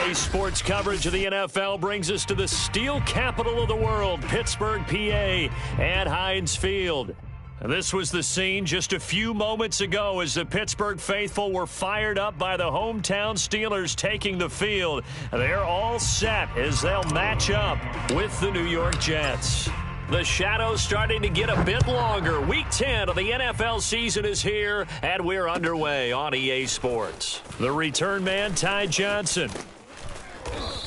EA Sports coverage of the NFL brings us to the steel capital of the world, Pittsburgh, PA, at Heinz Field. This was the scene just a few moments ago as the Pittsburgh faithful were fired up by the hometown Steelers taking the field. They're all set as they'll match up with the New York Jets. The shadow's starting to get a bit longer. Week 10 of the NFL season is here, and we're underway on EA Sports. The return man, Ty Johnson.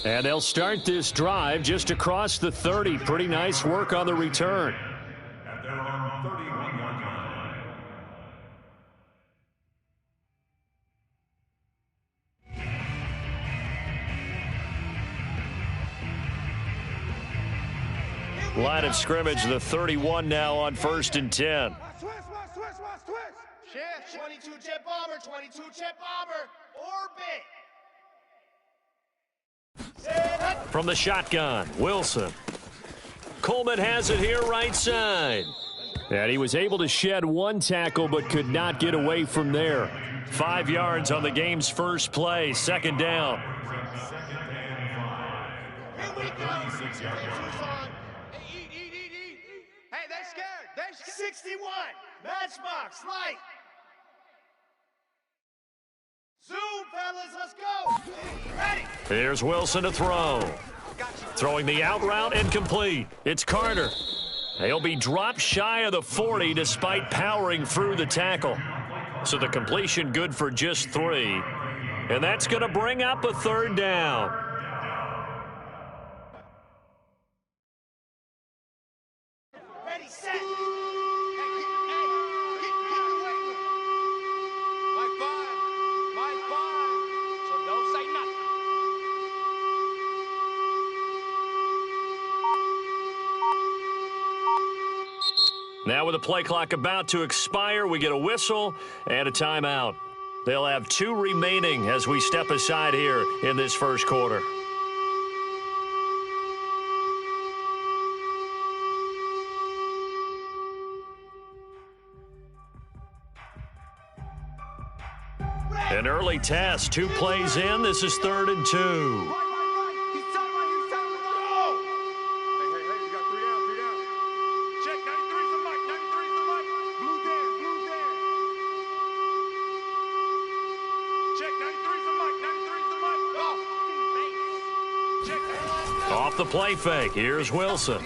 And they'll start this drive just across the 30. Pretty nice work on the return. At their own 31-yard line. Line of scrimmage, the 31 now on 1st and 10. Shift, 22 jet bomber, 22 jet bomber, orbit. From the shotgun, Wilson. Coleman has it here right side. And he was able to shed one tackle but could not get away from there. 5 yards on the game's first play, 2nd down. Here we go. Hey, they're scared. They're 61. Matchbox, light. Zoom, fellas, let's go. Ready. Here's Wilson to throw. Throwing the out route incomplete. It's Carter. He'll be dropped shy of the 40 despite powering through the tackle. So the completion good for just 3. And that's going to bring up a 3rd down. Ready, set. Hey, get away. Mike 5. So don't say nothing. Now with the play clock about to expire, we get a whistle and a timeout. They'll have 2 remaining as we step aside here in this first quarter. An early test, 2 plays in. This is 3rd and 2. Off the play fake. Here's Wilson.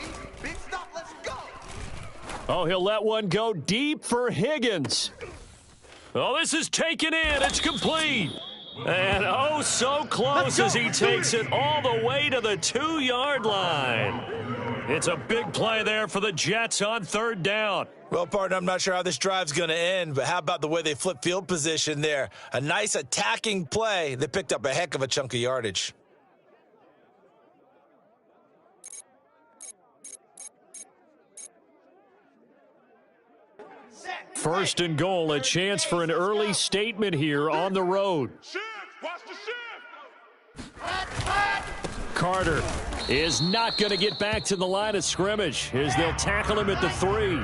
Oh, he'll let one go deep for Higgins. Oh, this is taken in. It's complete. And oh, so close as he takes it all the way to the 2-yard line. It's a big play there for the Jets on 3rd down. Well, partner, I'm not sure how this drive's going to end, but how about the way they flip field position there? A nice attacking play. They picked up a heck of a chunk of yardage. First and goal, a chance for an early statement here on the road. Carter is not going to get back to the line of scrimmage as they'll tackle him at the 3.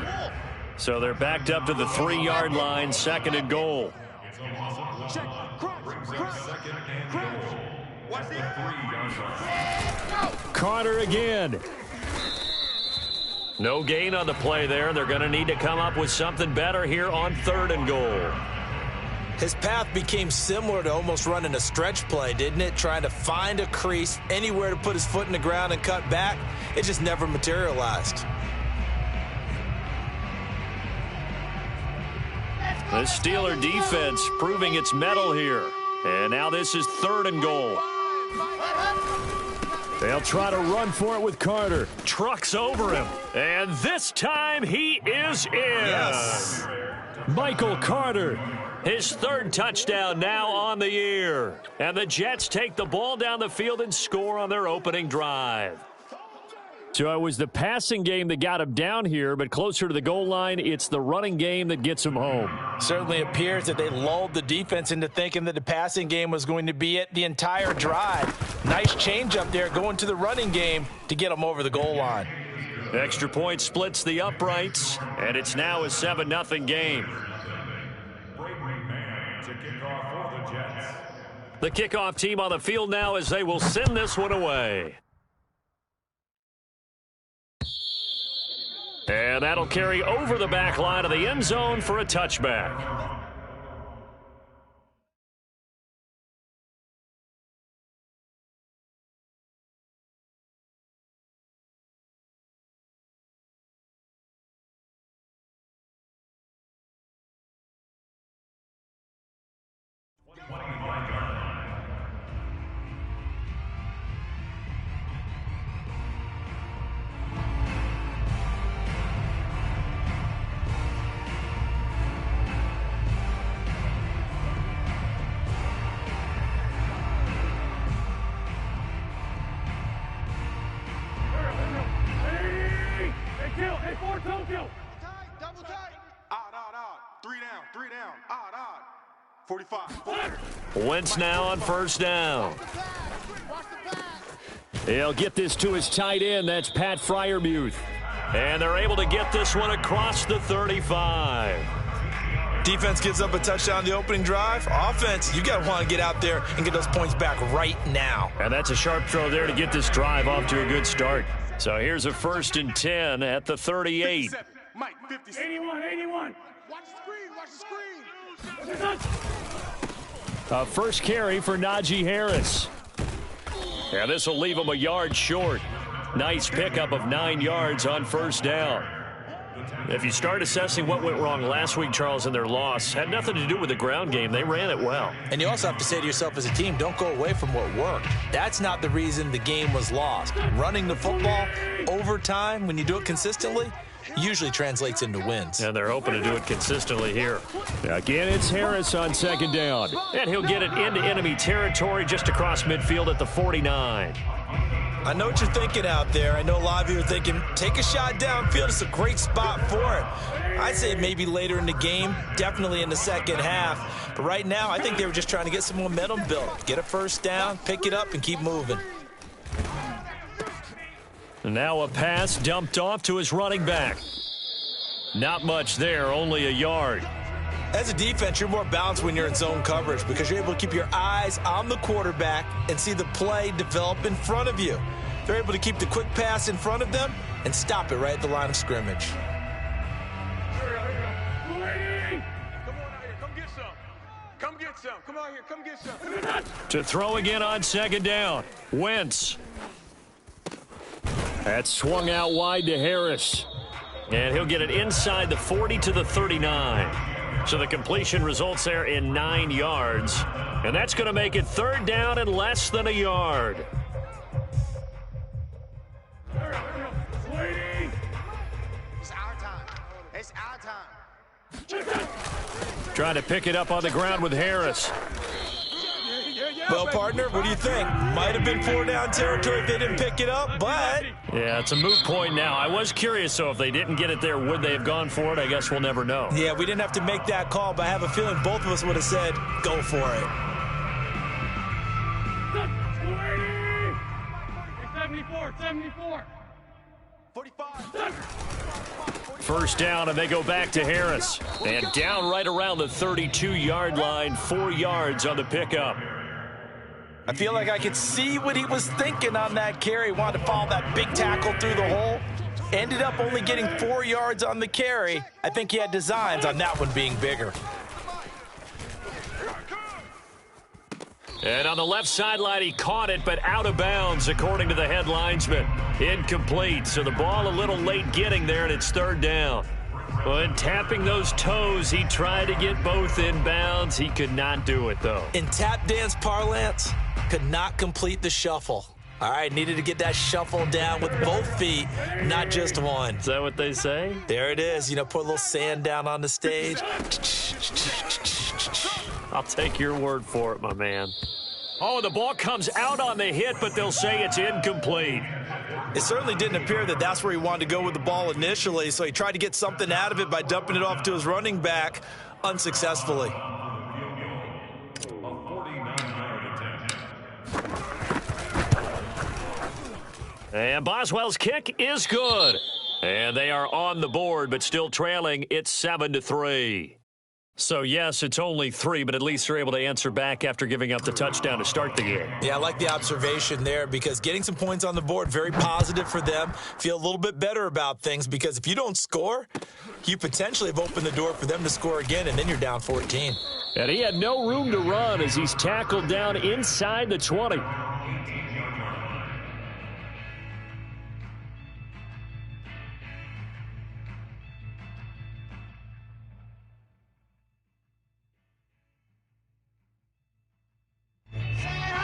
So they're backed up to the 3-yard line, 2nd and goal. Carter again. No gain on the play there. They're going to need to come up with something better here on 3rd and goal. His path became similar to almost running a stretch play, didn't it? Trying to find a crease, anywhere to put his foot in the ground and cut back. It just never materialized. The Steeler defense proving its mettle here. And now this is 3rd and goal. They'll try to run for it with Carter. Trucks over him. And this time he is in. Yes. Michael Carter. His 3rd touchdown now on the year. And the Jets take the ball down the field and score on their opening drive. So it was the passing game that got him down here, but closer to the goal line, it's the running game that gets him home. Certainly appears that they lulled the defense into thinking that the passing game was going to be it the entire drive. Nice change up there going to the running game to get them over the goal line. Extra point splits the uprights, and it's now a 7-0 game. To kick off for the Jets. The kickoff team on the field now as they will send this one away. And that'll carry over the back line of the end zone for a touchback. Double tight. Odd. 3 down. Odd. 45. Wentz now on first down. Watch the pass. He'll get this to his tight end. That's Pat Freiermuth. And they're able to get this one across the 35. Defense gives up a touchdown the opening drive. Offense, you got to want to get out there and get those points back right now. And that's a sharp throw there to get this drive off to a good start. So here's a 1st and 10 at the 38. Mike, 50. 81. Watch the screen. A first carry for Najee Harris. And this will leave him a yard short. Nice pickup of 9 yards on first down. If you start assessing what went wrong last week, Charles, in their loss, had nothing to do with the ground game. They ran it well. And you also have to say to yourself as a team, don't go away from what worked. That's not the reason the game was lost. Running the football over time, when you do it consistently, usually translates into wins. And they're hoping to do it consistently here. Again, it's Harris on 2nd down. And he'll get it into enemy territory just across midfield at the 49. I know what you're thinking out there. I know a lot of you are thinking, take a shot downfield. It's a great spot for it. I'd say maybe later in the game, definitely in the second half. But right now, I think they were just trying to get some momentum built. Get a first down, pick it up, and keep moving. And now a pass dumped off to his running back. Not much there, only a yard. As a defense, you're more balanced when you're in zone coverage because you're able to keep your eyes on the quarterback and see the play develop in front of you. They're able to keep the quick pass in front of them and stop it right at the line of scrimmage. Come get some. To throw again on 2nd down. Wentz. That's swung out wide to Harris. And he'll get it inside the 40 to the 39. So the completion results there in 9 yards. And that's going to make it 3rd down and less than a yard. It's our time. Trying to pick it up on the ground with Harris. Well, partner, what do you think? Might have been 4 down territory if they didn't pick it up, but... Yeah, it's a moot point now. I was curious, so if they didn't get it there, would they have gone for it? I guess we'll never know. Yeah, we didn't have to make that call, but I have a feeling both of us would have said, go for it. 74. 45. First down, and they go back to Harris. And down right around the 32-yard line, 4 yards on the pickup. I feel like I could see what he was thinking on that carry. Wanted to follow that big tackle through the hole. Ended up only getting 4 yards on the carry. I think he had designs on that one being bigger. And on the left sideline, he caught it, but out of bounds, according to the head linesman. Incomplete, so the ball a little late getting there, and it's 3rd down. When tapping those toes, he tried to get both in bounds. He could not do it, though. In tap dance parlance, could not complete the shuffle. All right, needed to get that shuffle down with both feet, not just one. Is that what they say? There it is. You know, put a little sand down on the stage. I'll take your word for it, my man. Oh, the ball comes out on the hit, but they'll say it's incomplete. It certainly didn't appear that that's where he wanted to go with the ball initially, so he tried to get something out of it by dumping it off to his running back unsuccessfully. And Boswell's kick is good. And they are on the board, but still trailing. It's 7-3. So, yes, it's only 3, but at least they're able to answer back after giving up the touchdown to start the game. Yeah, I like the observation there because getting some points on the board, very positive for them. Feel a little bit better about things because if you don't score, you potentially have opened the door for them to score again, and then you're down 14. And he had no room to run as he's tackled down inside the 20.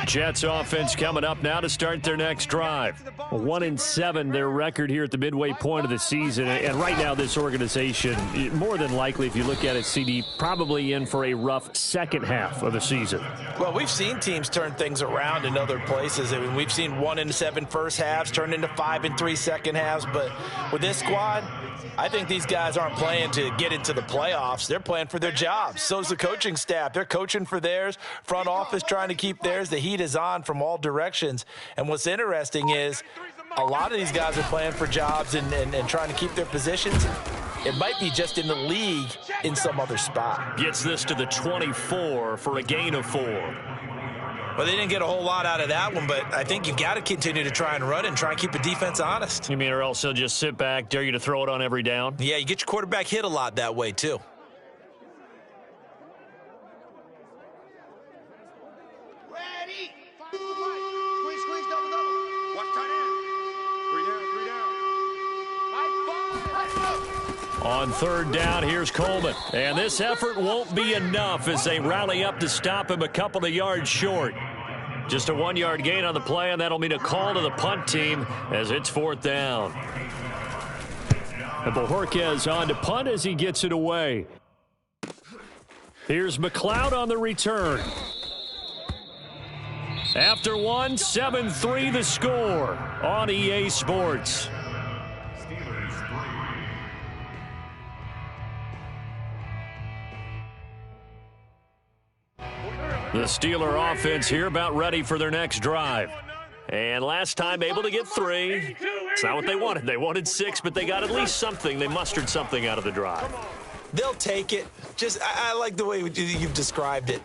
Jets offense coming up now to start their next drive. 1-7 their record here at the midway point of the season. And right now this organization, more than likely, if you look at it, CD, probably in for a rough second half of the season. Well, we've seen teams turn things around in other places. I mean, we've seen 1-7 first halves turn into 5-3 second halves. But with this squad, I think these guys aren't playing to get into the playoffs. They're playing for their jobs. So is the coaching staff. They're coaching for theirs. Front office trying to keep theirs. The heat is on from all directions. And what's interesting is a lot of these guys are playing for jobs and trying to keep their positions. It might be just in the league in some other spot. Gets this to the 24 for a gain of 4. Well, they didn't get a whole lot out of that one, but I think you've got to continue to try and run and try and keep the defense honest. You mean or else they'll just sit back, dare you to throw it on every down? Yeah, you get your quarterback hit a lot that way, too. Ready. Squeeze, double. Watch tight end. 3 down. On third down, here's Coleman. And this effort won't be enough as they rally up to stop him a couple of yards short. Just a 1-yard gain on the play, and that'll mean a call to the punt team as it's 4th down. And Bojorquez on to punt as he gets it away. Here's McLeod on the return. After one, 7-3 the score on EA Sports. The Steeler offense here about ready for their next drive. And last time able to get 3. It's not what they wanted. They wanted 6, but they got at least something. They mustered something out of the drive. They'll take it. Just, I like the way you've described it.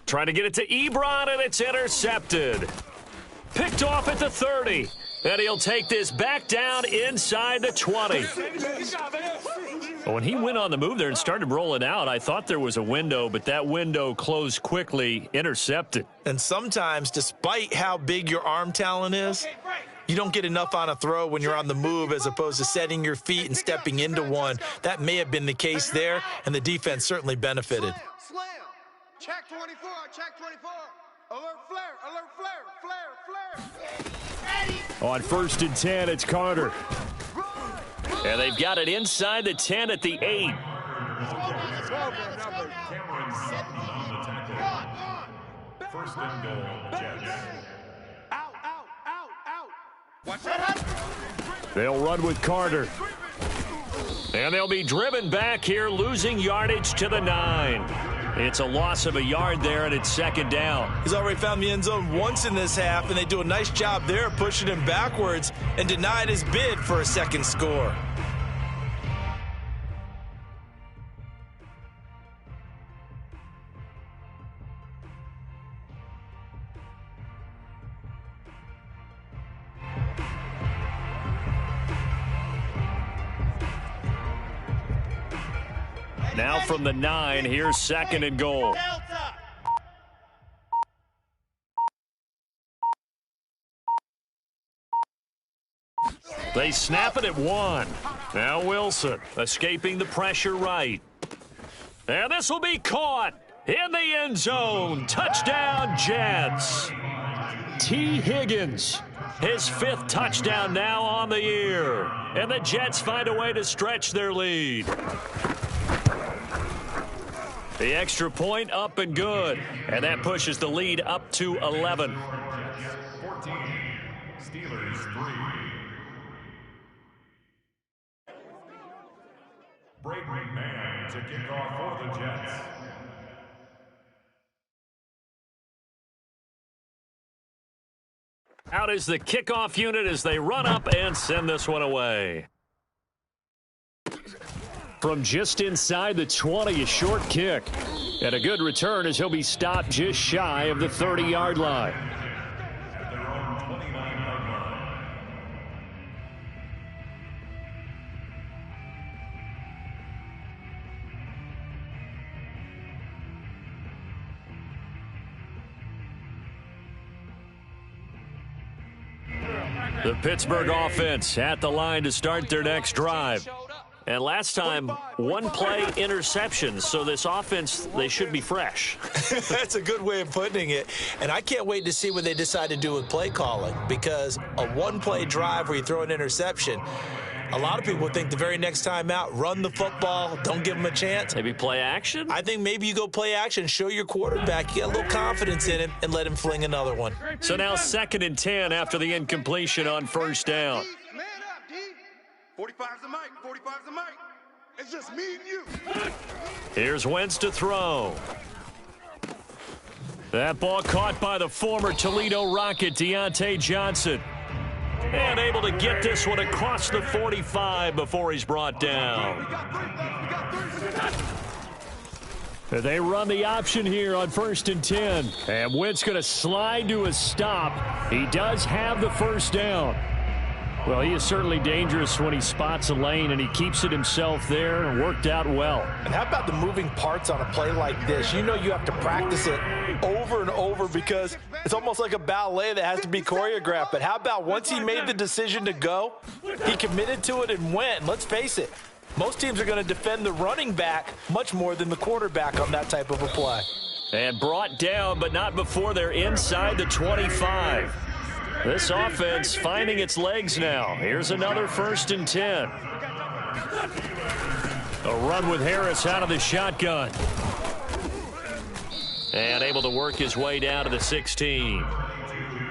Trying to get it to Ebron, and it's intercepted. Picked off at the 30. And he'll take this back down inside the 20. When he went on the move there and started rolling out, I thought there was a window, but that window closed quickly, intercepted. And sometimes, despite how big your arm talent is, you don't get enough on a throw when you're on the move as opposed to setting your feet and stepping into one. That may have been the case there, and the defense certainly benefited. Slam. Check 24. Alert flare. On 1st and 10, it's Carter. And they've got it inside the 10 at the 8. First and goal, Jets. Out. Watch out. They'll run with Carter. And they'll be driven back here, losing yardage to the 9. It's a loss of a yard there, and it's 2nd down. He's already found the end zone once in this half, and they do a nice job there pushing him backwards and denied his bid for a second score. Now from the 9, here's 2nd and goal. They snap it at 1. Now Wilson escaping the pressure right. And this will be caught in the end zone. Touchdown, Jets. T. Higgins, his 5th touchdown now on the year. And the Jets find a way to stretch their lead. The extra point up and good. And that pushes the lead up to 11. 14. Steelers 3. Braden Mann to kick off for the Jets. Out is the kickoff unit as they run up and send this one away. from just inside the 20, a short kick. And a good return as he'll be stopped just shy of the 30-yard line. The Pittsburgh offense at the line to start their next drive. And last time, one-play interceptions, so this offense, they should be fresh. That's a good way of putting it. And I can't wait to see what they decide to do with play calling, because a one-play drive where you throw an interception, a lot of people think the very next time out, run the football, don't give them a chance. Maybe play action? I think maybe you go play action, show your quarterback, you get a little confidence in him, and let him fling another one. So now 2nd and 10 after the incompletion on first down. Man up, D. 45's the mic. 45's the mic. It's just me and you. Here's Wentz to throw. That ball caught by the former Toledo Rocket, Deontay Johnson. And able to get this one across the 45 before he's brought down. They run the option here on 1st and 10. And Wentz going to slide to a stop. He does have the first down. Well, he is certainly dangerous when he spots a lane, and he keeps it himself there and worked out well. And how about the moving parts on a play like this? You know you have to practice it over and over because it's almost like a ballet that has to be choreographed. But how about once he made the decision to go, he committed to it and went. And let's face it, most teams are going to defend the running back much more than the quarterback on that type of a play. And brought down, but not before they're inside the 25. This offense finding its legs now. Here's another 1st and 10. A run with Harris out of the shotgun. And able to work his way down to the 16.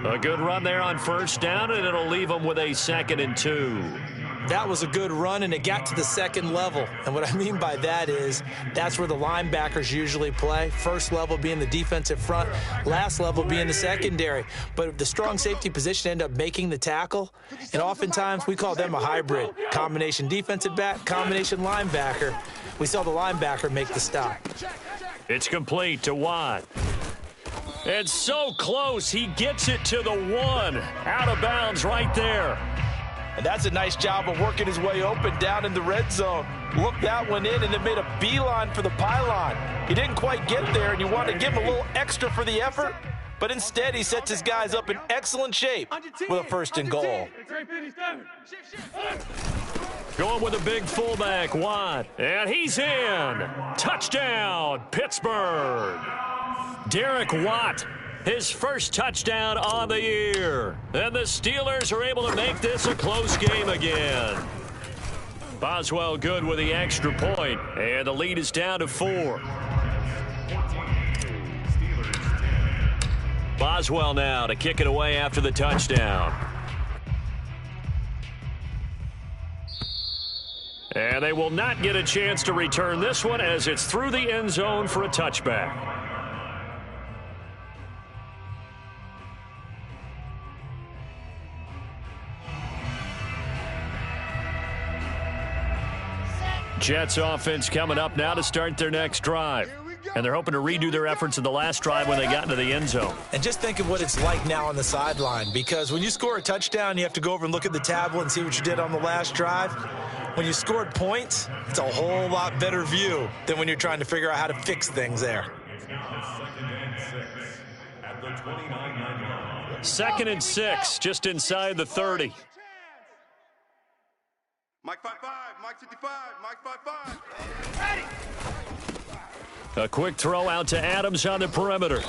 A good run there on first down, and it'll leave him with a 2nd and 2. That was a good run, and it got to the second level. And what I mean by that is that's where the linebackers usually play. First level being the defensive front, last level being the secondary. But the strong safety position ended up making the tackle, and oftentimes we call them a hybrid. Combination defensive back, combination linebacker. We saw the linebacker make the stop. It's complete to Watt. And so close, he gets it to the 1. Out of bounds right there. And that's a nice job of working his way open down in the red zone. Looked that one in and then made a beeline for the pylon. He didn't quite get there, and you want to give him a little extra for the effort, but instead he sets his guys up in excellent shape with a 1st and goal. Going with a big fullback, Watt. And he's in. Touchdown, Pittsburgh. Derek Watt. His first touchdown on the year. And the Steelers are able to make this a close game again. Boswell good with the extra point, and the lead is down to 4. Boswell now to kick it away after the touchdown. And they will not get a chance to return this one as it's through the end zone for a touchback. Jets offense coming up now to start their next drive. And they're hoping to redo their efforts in the last drive when they got into the end zone. And just think of what it's like now on the sideline, because when you score a touchdown, you have to go over and look at the tablet and see what you did on the last drive. When you scored points, it's a whole lot better view than when you're trying to figure out how to fix things there. 2nd and 6, just inside the 30. Mike 5-5, Mike 55, Mike 5-5. Ready. A quick throw out to Adams on the perimeter.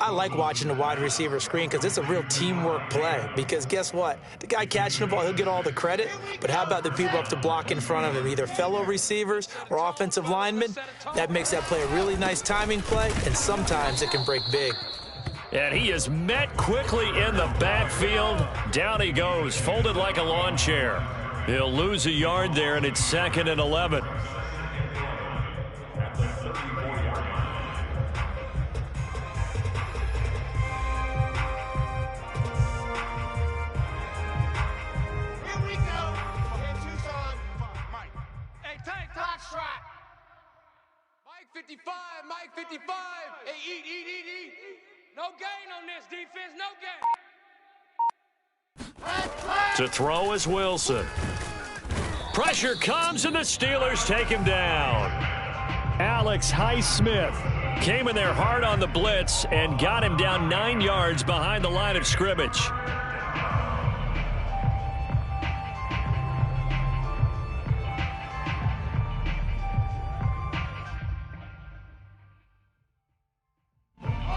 I like watching the wide receiver screen because it's a real teamwork play. Because guess what? The guy catching the ball, he'll get all the credit. But how about the people up to block in front of him, either fellow receivers or offensive linemen? That makes that play a really nice timing play, and sometimes it can break big. And he is met quickly in the backfield. Down he goes, folded like a lawn chair. He'll lose a yard there, and it's 2nd and 11. Here we go. In Tucson, Mike. 55, Mike, 55. Hey, eat. No gain on this defense, no gain. To throw is Wilson. Pressure comes, and the Steelers take him down. Alex Highsmith came in there hard on the blitz and got him down 9 yards behind the line of scrimmage.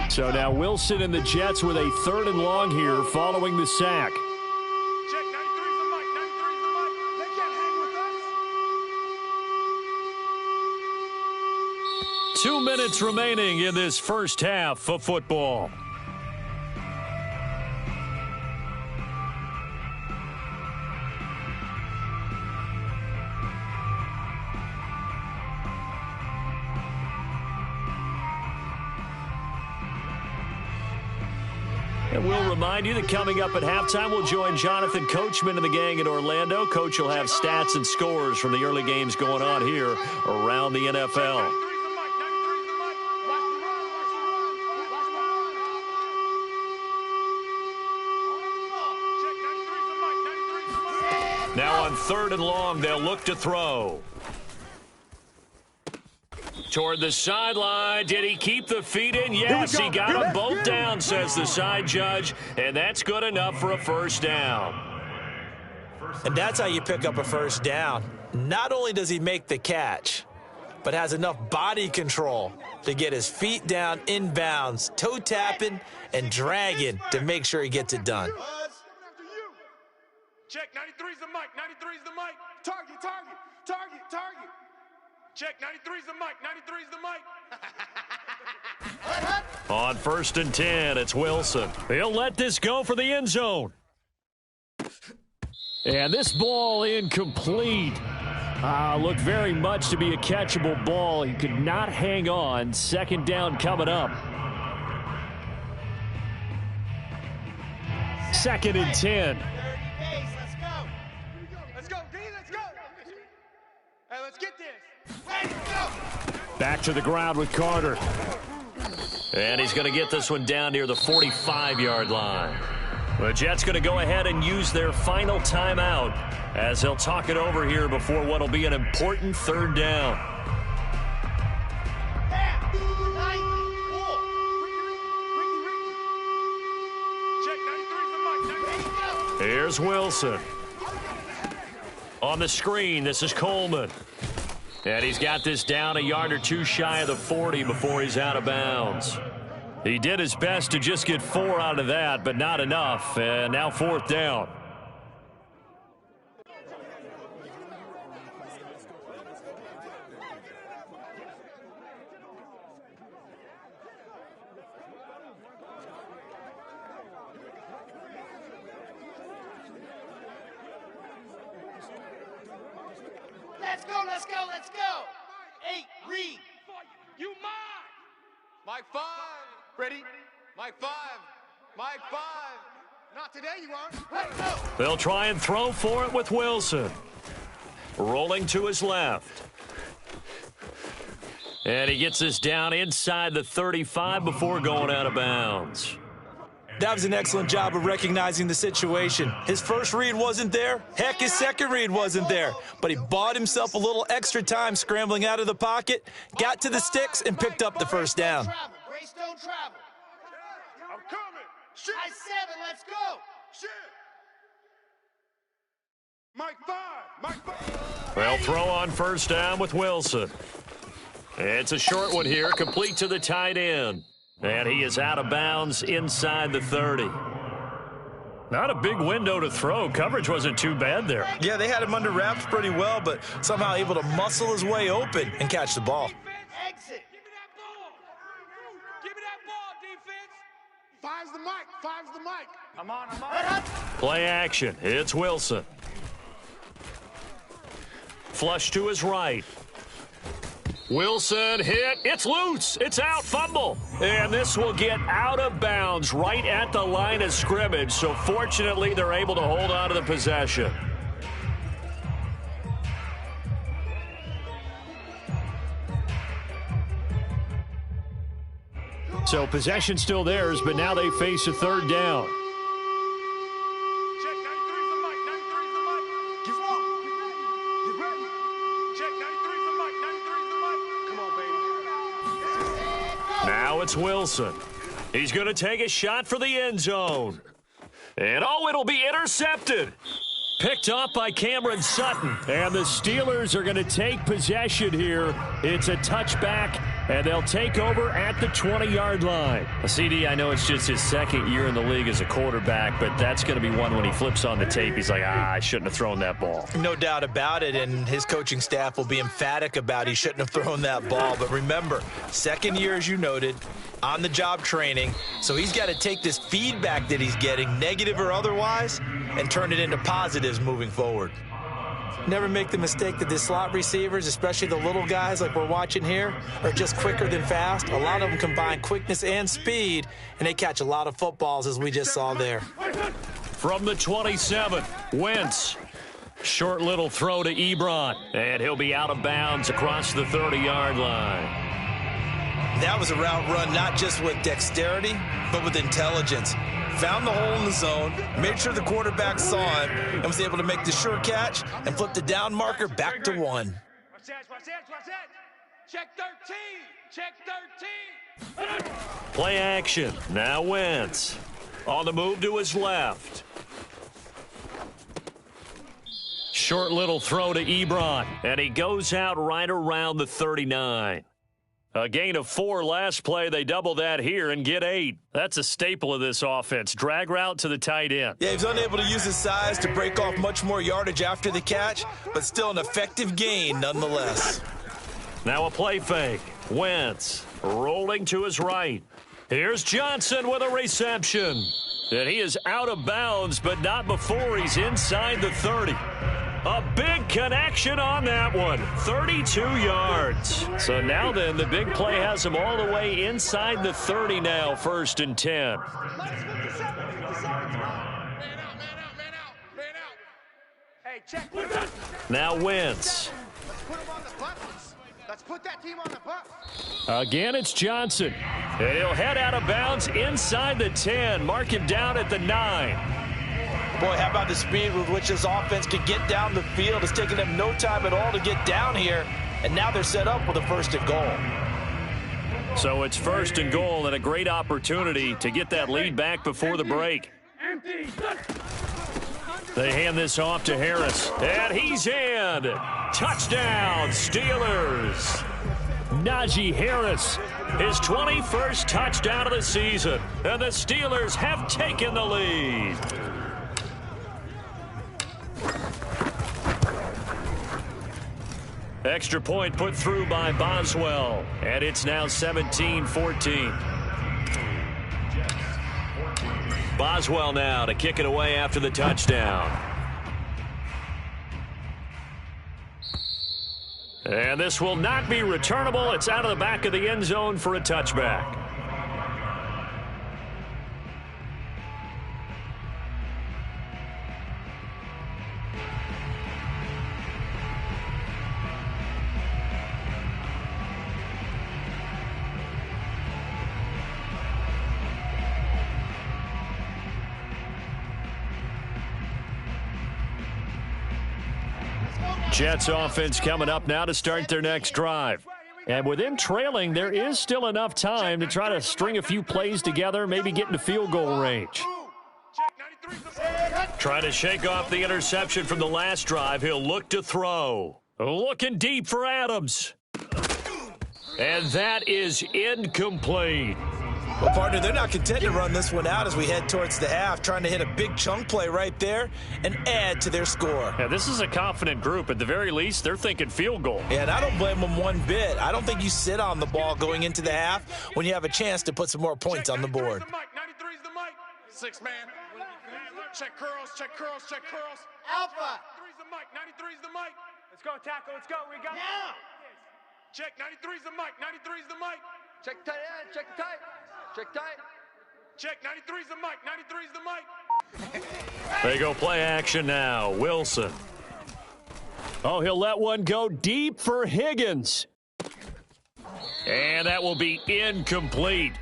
So now Wilson and the Jets with a 3rd and long here following the sack. Check, 93's the mic, 93's the mic. They can't hang with us. 2 minutes remaining in this first half of football. And we'll remind you that coming up at halftime, we'll join Jonathan Coachman and the gang in Orlando. Coach will have stats and scores from the early games going on here around the NFL. Now on 3rd and long, they'll look to throw. Toward the sideline. Did he keep the feet in? Yes, he got them both down, says the side judge, and that's good enough for a first down. And that's how you pick up a first down. Not only does he make the catch, but has enough body control to get his feet down inbounds, toe tapping and dragging to make sure he gets it done. Check, 93's the mic, 93's the mic. Target, target, target, target. Check, 93's the mic, 93's the mic. On 1st and 10, it's Wilson. He'll let this go for the end zone. And this ball incomplete. Looked very much to be a catchable ball. He could not hang on. 2nd down coming up. 2nd and 10. Let's go, D, let's go. Hey, let's get this. Back to the ground with Carter. And he's going to get this one down near the 45-yard line. The Jets going to go ahead and use their final timeout as they'll talk it over here before what will be an important 3rd down. Here's Wilson. On the screen, this is Coleman. And he's got this down a yard or two shy of the 40 before he's out of bounds. He did his best to just get 4 out of that, but not enough. And now 4th down. Let's go. 8, read. You mine. Mike 5. Ready? Mike 5. Mike 5. Not today, you aren't. Hey, go. They'll try and throw for it with Wilson. Rolling to his left. And he gets this down inside the 35 before going out of bounds. That was an excellent job of recognizing the situation. His first read wasn't there. Heck, his second read wasn't there. But he bought himself a little extra time scrambling out of the pocket, got to the sticks, and picked up the first down. Grace don't travel. I'm coming. Shit. I 7, let's go. Shit. Mike 5. Mike 5. They'll throw on 1st down with Wilson. It's a short one here, complete to the tight end. And he is out of bounds inside the 30. Not a big window to throw. Coverage wasn't too bad there. Yeah, they had him under wraps pretty well, but somehow able to muscle his way open and catch the ball. Exit. Give me that ball. Give me that ball, defense. 5's the mic. 5's the mic. I'm on. Play action. It's Wilson. Flush to his right. Wilson hit. It's loose. It's out. Fumble. And this will get out of bounds right at the line of scrimmage. So fortunately, they're able to hold on to the possession. So possession still theirs, but now they face a third down. Check 93's the mic. 93's the mic. Get ready. Check 93's the mic. 93's the mic. Come on, baby. Now it's Wilson. He's going to take a shot for the end zone. And it'll be intercepted. Picked off by Cameron Sutton. And the Steelers are going to take possession here. It's a touchback, and they'll take over at the 20-yard line. CD, I know it's just his second year in the league as a quarterback, but that's going to be one when he flips on the tape. He's like, I shouldn't have thrown that ball. No doubt about it, and his coaching staff will be emphatic about he shouldn't have thrown that ball. But remember, second year, as you noted, on-the-job training, so he's got to take this feedback that he's getting, negative or otherwise, and turn it into positives moving forward. Never make the mistake that the slot receivers, especially the little guys like we're watching here, are just quicker than fast. A lot of them combine quickness and speed, and they catch a lot of footballs, as we just saw there. From the 27, Wentz. Short little throw to Ebron, and he'll be out of bounds across the 30-yard line. That was a route run not just with dexterity, but with intelligence. Found the hole in the zone, made sure the quarterback saw him, and was able to make the sure catch and flip the down marker back to 1. Watch that, watch that, watch that. Check 13. Check 13. Play action. Now Wentz. On the move to his left. Short little throw to Ebron, and he goes out right around the 39. A gain of 4 last play. They double that here and get 8. That's a staple of this offense. Drag route to the tight end. Yeah, he was unable to use his size to break off much more yardage after the catch, but still an effective gain nonetheless. Now a play fake. Wentz rolling to his right. Here's Johnson with a reception. And he is out of bounds, but not before he's inside the 30. A big connection on that one. 32 yards. So now then, the big play has him all the way inside the 30 now, 1st and 10. Man out, man out. Hey, check. Now Wentz. Put him on the buttons. Let's put that team on the bus. Again, it's Johnson. And he'll head out of bounds inside the 10. Mark him down at the 9. Boy, how about the speed with which this offense can get down the field? It's taking them no time at all to get down here, and now they're set up with a 1st and goal. So it's 1st and goal and a great opportunity to get that lead back before the break. They hand this off to Harris, and he's in. Touchdown, Steelers. Najee Harris, his 21st touchdown of the season, and the Steelers have taken the lead. Extra point put through by Boswell, and it's now 17-14. Boswell now to kick it away after the touchdown. And this will not be returnable. It's out of the back of the end zone for a touchback. Jets offense coming up now to start their next drive. And with them trailing, there is still enough time to try to string a few plays together, maybe get into field goal range. Trying to shake off the interception from the last drive. He'll look to throw. Looking deep for Adams. And that is incomplete. Well, partner, they're not content to run this one out as we head towards the half, trying to hit a big chunk play right there and add to their score. Yeah, this is a confident group. At the very least, they're thinking field goal. Yeah, and I don't blame them one bit. I don't think you sit on the ball going into the half when you have a chance to put some more points on the board. 93's the mic. 6 man. Check curls, check curls, check curls. Alpha. 93's the mic. 93's the mic. Let's go, tackle. Let's go. We got Now. Check 93's the mic. 93's the mic. Check tight end. Check tight. Check tight. Check 93's the mic. 93's the mic. They go play action now. Wilson. Oh, he'll let one go deep for Higgins. And that will be incomplete.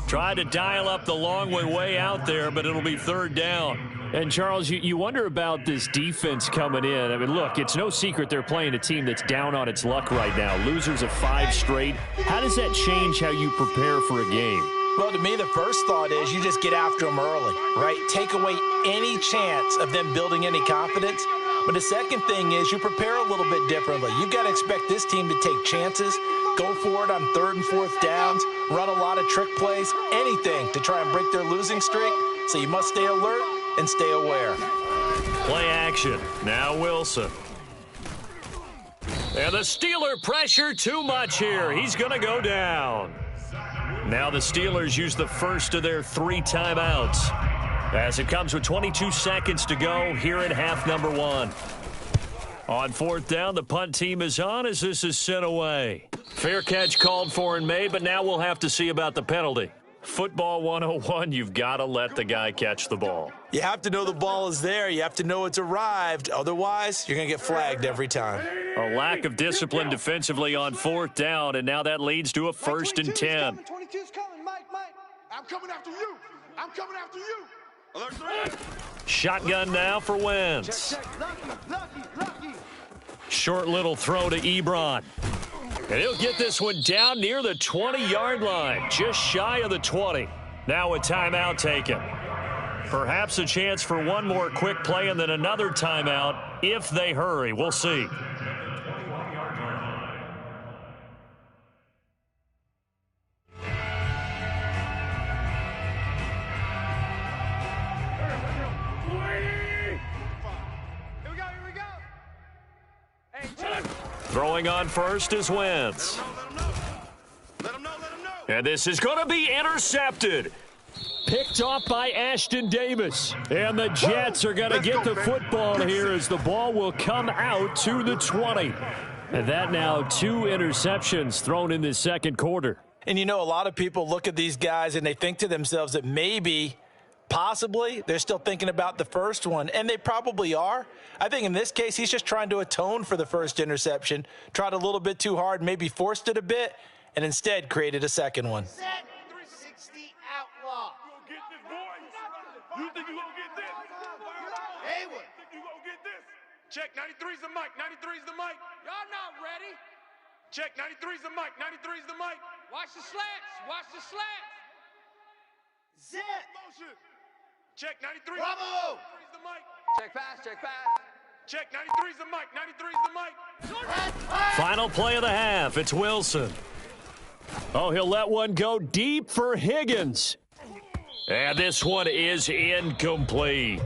Tried to dial up the long way out there, but it'll be third down. And, Charles, you wonder about this defense coming in. I mean, look, it's no secret they're playing a team that's down on its luck right now. Losers of 5 straight. How does that change how you prepare for a game? Well, to me, the first thought is you just get after them early, right? Take away any chance of them building any confidence. But the second thing is you prepare a little bit differently. You've got to expect this team to take chances, go for it on 3rd and 4th downs, run a lot of trick plays, anything to try and break their losing streak. So you must stay alert and stay aware. Play action. Now Wilson. And the Steeler pressure too much here. He's going to go down. Now the Steelers use the first of their 3 timeouts, as it comes with 22 seconds to go here in half number 1. On 4th down, the punt team is on as this is sent away. Fair catch called for and made, but now we'll have to see about the penalty. Football 101, you've got to let the guy catch the ball. You have to know the ball is there. You have to know it's arrived. Otherwise, you're going to get flagged every time. A lack of discipline defensively on 4th down, and now that leads to a 1st and 10. 22's coming, Mike. I'm coming after you. I'm coming after you. Alert 3. Shotgun now for Wentz. Lucky. Short little throw to Ebron. And he'll get this one down near the 20-yard line, just shy of the 20. Now a timeout taken. Perhaps a chance for one more quick play and then another timeout if they hurry. We'll see. Throwing on first is Wentz. And this is going to be intercepted. Picked off by Ashton Davis. And the Jets are going to get the football here as the ball will come out to the 20. And that now 2 interceptions thrown in the second quarter. And you know, a lot of people look at these guys and they think to themselves that maybe, possibly, they're still thinking about the first one, and they probably are. I think in this case, he's just trying to atone for the first interception, tried a little bit too hard, maybe forced it a bit, and instead created a second one. Set 360 outlaw. You gonna get this, boy? You think you gonna get this? Haywood. You think you gonna get this? Check, 93's the mic, 93's the mic. Y'all not ready. Check, 93's the mic, 93's the mic. Watch the slants. Watch the slants. Zet. Motion. Check, 93. Bravo. 93's the mic. Check pass. Check pass. Check, 93's the mic, 93's the mic. Final play of the half. It's Wilson. Oh, he'll let one go deep for Higgins. And this one is incomplete.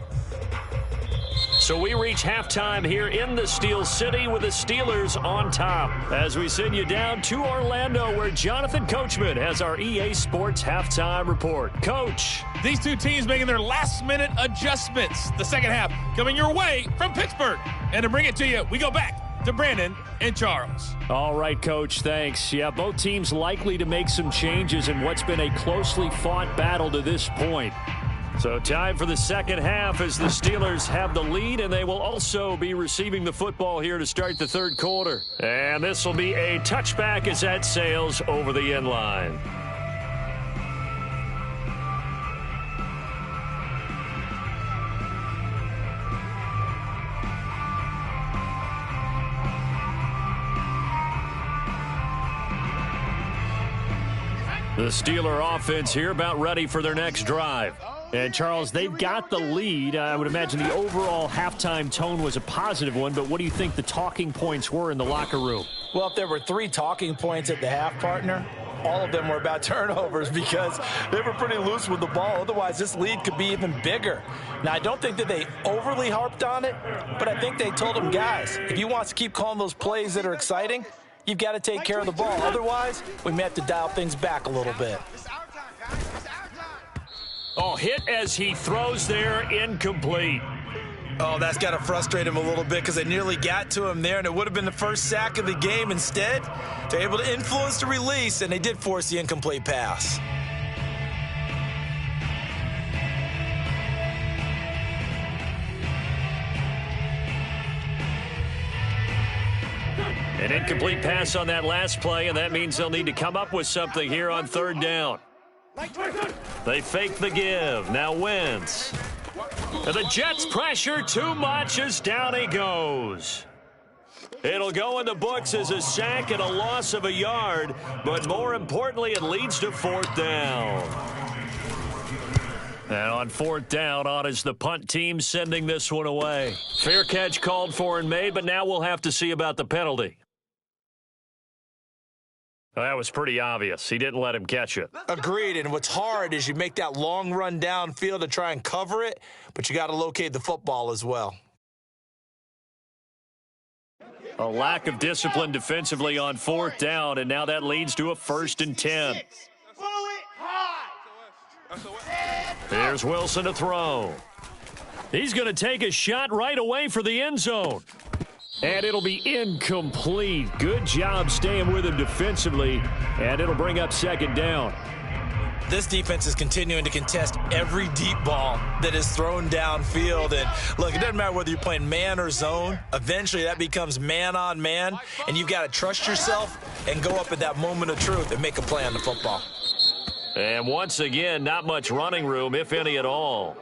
So we reach halftime here in the Steel City with the Steelers on top as we send you down to Orlando where Jonathan Coachman has our EA Sports halftime report. Coach. These two teams making their last-minute adjustments. The second half coming your way from Pittsburgh. And to bring it to you, we go back to Brandon and Charles. All right, Coach, thanks. Yeah, both teams likely to make some changes in what's been a closely fought battle to this point. So time for the second half as the Steelers have the lead, and they will also be receiving the football here to start the third quarter. And this will be a touchback as that sails over the end line. The Steeler offense here about ready for their next drive. And, Charles, they've got the lead. I would imagine the overall halftime tone was a positive one, but what do you think the talking points were in the locker room? Well, if there were 3 talking points at the half, partner, all of them were about turnovers because they were pretty loose with the ball. Otherwise, this lead could be even bigger. Now, I don't think that they overly harped on it, but I think they told them, guys, if you want to keep calling those plays that are exciting, you've got to take care of the ball. Otherwise, we may have to dial things back a little bit. It's our time, guys. It's our time. Oh, hit as he throws there, incomplete. Oh, that's got to frustrate him a little bit because they nearly got to him there, and it would have been the first sack of the game. Instead, they're able to influence the release, and they did force the incomplete pass. An incomplete pass on that last play, and that means they'll need to come up with something here on third down. They fake the give. Now Wentz. And the Jets pressure too much as down he goes. It'll go in the books as a sack and a loss of a yard, but more importantly, it leads to 4th down. And on 4th down, on is the punt team sending this one away. Fair catch called for and made, but now we'll have to see about the penalty. Well, that was pretty obvious. He didn't let him catch it. Agreed, and what's hard is you make that long run downfield to try and cover it, but you got to locate the football as well. A lack of discipline defensively on 4th down, and now that leads to a 1st and 10. Here's Wilson to throw. He's going to take a shot right away for the end zone. And it'll be incomplete. Good job staying with him defensively, and it'll bring up 2nd down. This defense is continuing to contest every deep ball that is thrown downfield. And look, it doesn't matter whether you're playing man or zone. Eventually, that becomes man on man, and you've got to trust yourself and go up at that moment of truth and make a play on the football. And once again, not much running room, if any at all.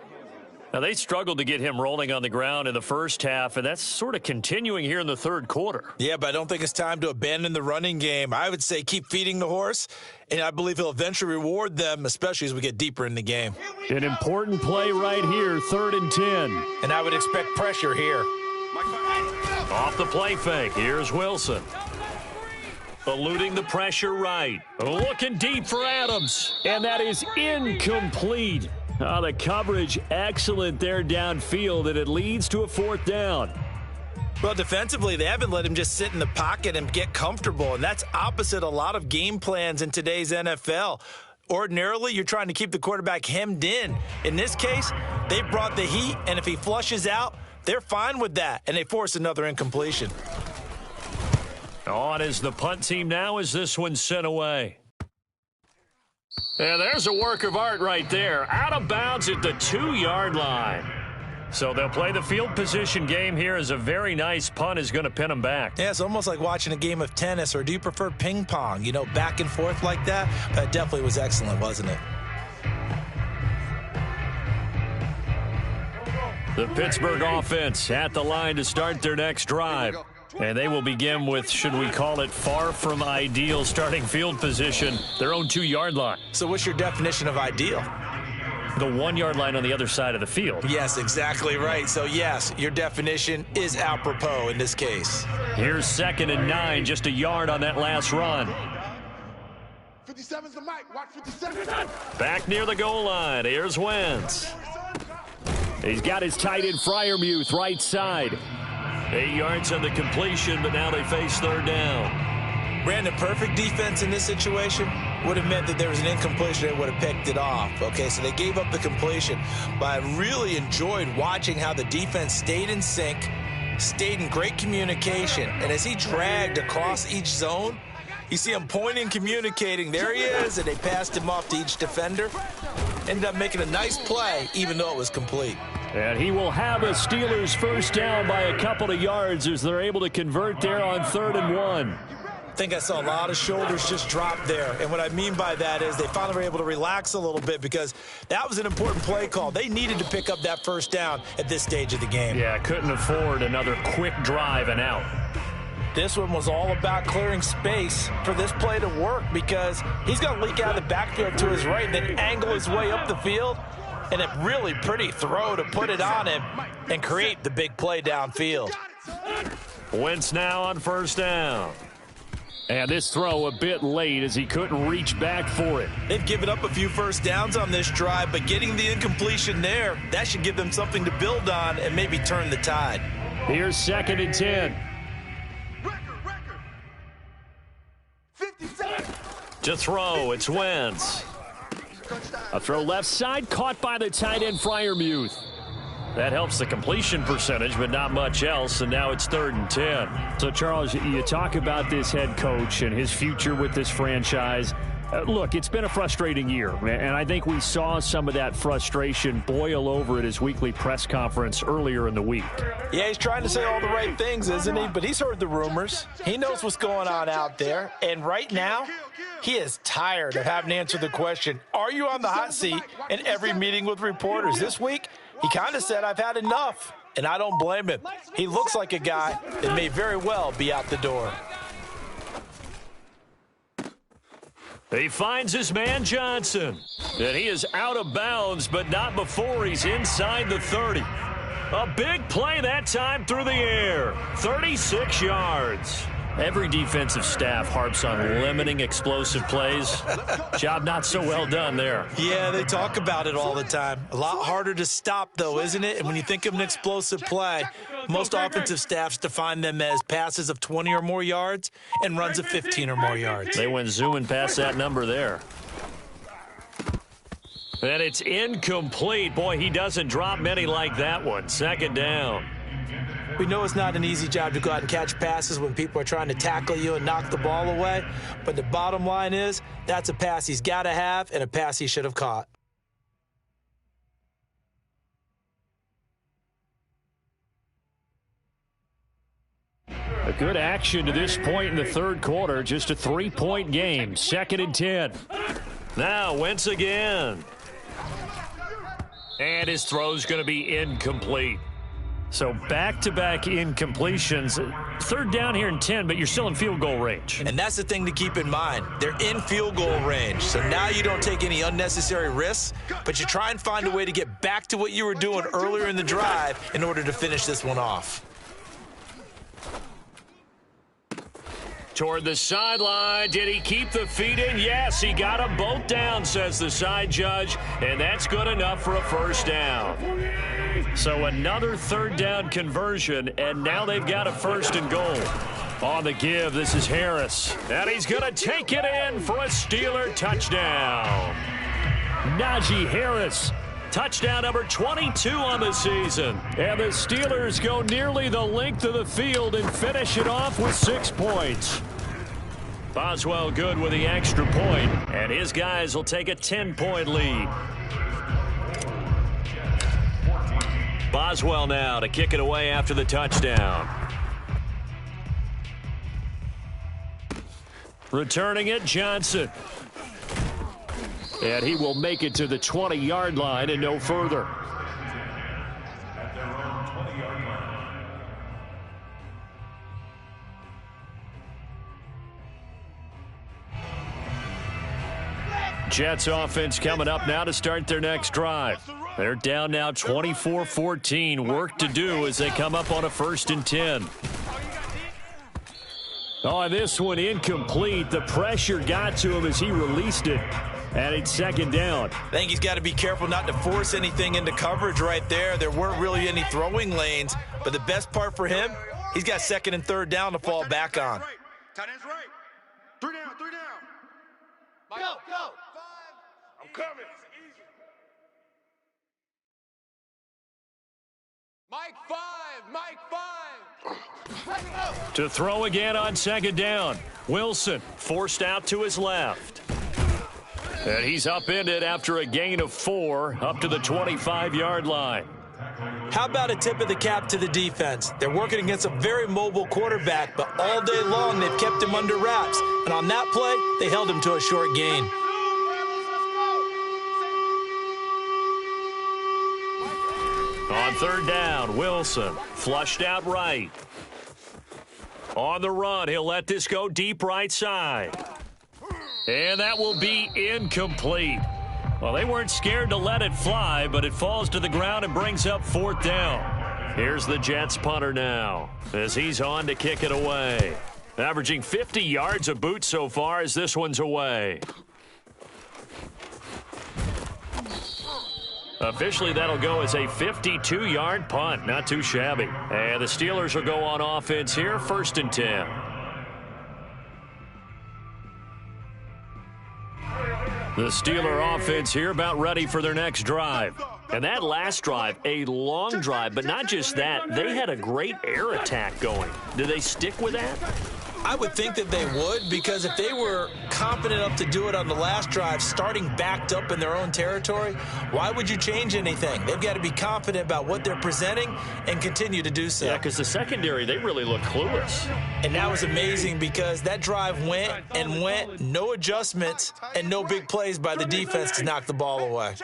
Now, they struggled to get him rolling on the ground in the first half, and that's sort of continuing here in the 3rd quarter. Yeah, but I don't think it's time to abandon the running game. I would say keep feeding the horse, and I believe he'll eventually reward them, especially as we get deeper in the game. An important play right here, 3rd and 10. And I would expect pressure here. Off the play fake, here's Wilson. Eluding the pressure right. Looking deep for Adams, and that is incomplete. The coverage excellent there downfield, and it leads to a 4th down. Well, defensively, they haven't let him just sit in the pocket and get comfortable, and that's opposite a lot of game plans in today's NFL. Ordinarily, you're trying to keep the quarterback hemmed in. In this case, they brought the heat, and if he flushes out, they're fine with that, and they force another incompletion. On is the punt team now as this one's sent away. And there's a work of art right there. Out of bounds at the 2-yard line. So they'll play the field position game here as a very nice punt is going to pin them back. Yeah, it's almost like watching a game of tennis, or do you prefer ping pong? You know, back and forth like that? That definitely was excellent, wasn't it? The Pittsburgh offense at the line to start their next drive. And they will begin with, should we call it, far from ideal starting field position, their own 2-yard line. So what's your definition of ideal? The 1-yard line on the other side of the field. Yes, exactly right. So, yes, your definition is apropos in this case. Here's 2nd and 9, just a yard on that last run. 57's the mic. Watch 57. Back near the goal line. Here's Wentz. He's got his tight end Freiermuth right side. 8 yards on the completion, but now they face 3rd down. Brandon, perfect defense in this situation would have meant that there was an incompletion and would have picked it off. Okay, so they gave up the completion. But I really enjoyed watching how the defense stayed in sync, stayed in great communication. And as he dragged across each zone, you see him pointing, communicating. There he is, and they passed him off to each defender. Ended up making a nice play, even though it was complete. And he will have a Steelers 1st down by a couple of yards as they're able to convert there on 3rd and 1. I think I saw a lot of shoulders just drop there. And what I mean by that is they finally were able to relax a little bit, because that was an important play call. They needed to pick up that 1st down at this stage of the game. Yeah, couldn't afford another quick drive and out. This one was all about clearing space for this play to work, because he's going to leak out of the backfield to his right, then angle his way up the field. And a really pretty throw to put it on him and create the big play downfield. Wentz now on 1st down. And this throw a bit late as he couldn't reach back for it. They've given up a few 1st downs on this drive, but getting the incompletion there, that should give them something to build on and maybe turn the tide. Here's 2nd and 10. To throw, it's Wentz. A throw left side, caught by the tight end Freiermuth. That helps the completion percentage, but not much else, and now it's 3rd and 10. So, Charles, you talk about this head coach and his future with this franchise. Look, it's been a frustrating year, and I think we saw some of that frustration boil over at his weekly press conference earlier in the week. Yeah, he's trying to say all the right things, isn't he? But he's heard the rumors. He knows what's going on out there. And right now, he is tired of having to answer the question, are you on the hot seat, in every meeting with reporters. This week, he kind of said, I've had enough. And I don't blame him. He looks like a guy that may very well be out the door. He finds his man Johnson. And he is out of bounds, but not before he's inside the 30. A big play that time through the air. 36 yards. Every defensive staff harps on limiting explosive plays. Job not so well done there. Yeah, they talk about it all the time. A lot harder to stop, though, isn't it? And when you think of an explosive play, most offensive staffs define them as passes of 20 or more yards and runs of 15 or more yards. They went zooming past that number there. And it's incomplete. Boy, he doesn't drop many like that one. Second down. We know it's not an easy job to go out and catch passes when people are trying to tackle you and knock the ball away. But the bottom line is, that's a pass he's got to have and a pass he should have caught. A good action to this point in the third quarter. Just a 3-point game. 2nd and 10. Now, Wentz again. And his throw's going to be incomplete. So back-to-back incompletions. Third down here in 10, but you're still in field goal range. And that's the thing to keep in mind. They're in field goal range. So now you don't take any unnecessary risks, but you try and find a way to get back to what you were doing earlier in the drive in order to finish this one off. Toward the sideline. Did he keep the feet in? Yes, he got them both down, says the side judge, and that's good enough for a first down. So another third down conversion, and now they've got a 1st and goal. On the give, this is Harris, and he's going to take it in for a Steeler touchdown. Najee Harris, touchdown number 22 on the season. And the Steelers go nearly the length of the field and finish it off with 6 points. Boswell good with the extra point, and his guys will take a 10-point lead. Boswell now to kick it away after the touchdown. Returning it, Johnson. And he will make it to the 20-yard line and no further. At their own 20-yard line. Jets offense coming up now to start their next drive. They're down now 24-14. Work to do as they come up on a 1st and 10. Oh, this one incomplete. The pressure got to him as he released it. And it's 2nd down. I think he's got to be careful not to force anything into coverage right there. There weren't really any throwing lanes. But the best part for him, he's got 2nd and 3rd down to fall back on. Tight end's right. 3 down, 3 down. Go, go. 5. I'm coming. Mike 5. Mike 5. To throw again on 2nd down. Wilson forced out to his left. And he's upended after a gain of 4 up to the 25-yard line. How about a tip of the cap to the defense? They're working against a very mobile quarterback, but all day long they've kept him under wraps. And on that play, they held him to a short gain. On 3rd down, Wilson flushed out right. On the run, he'll let this go deep right side. And that will be incomplete. Well, they weren't scared to let it fly, but it falls to the ground and brings up 4th down. Here's the Jets punter now as he's on to kick it away. Averaging 50 yards a boot so far as this one's away. Officially, that'll go as a 52-yard punt. Not too shabby. And the Steelers will go on offense here, 1st and 10. The Steeler offense here about ready for their next drive. And that last drive, a long drive, but not just that. They had a great air attack going. Do they stick with that? I would think that they would, because if they were confident enough to do it on the last drive, starting backed up in their own territory, why would you change anything? They've got to be confident about what they're presenting and continue to do so. Yeah, because the secondary, they really look clueless. And that was amazing because that drive went and went, no adjustments, and no big plays by the defense to knock the ball away.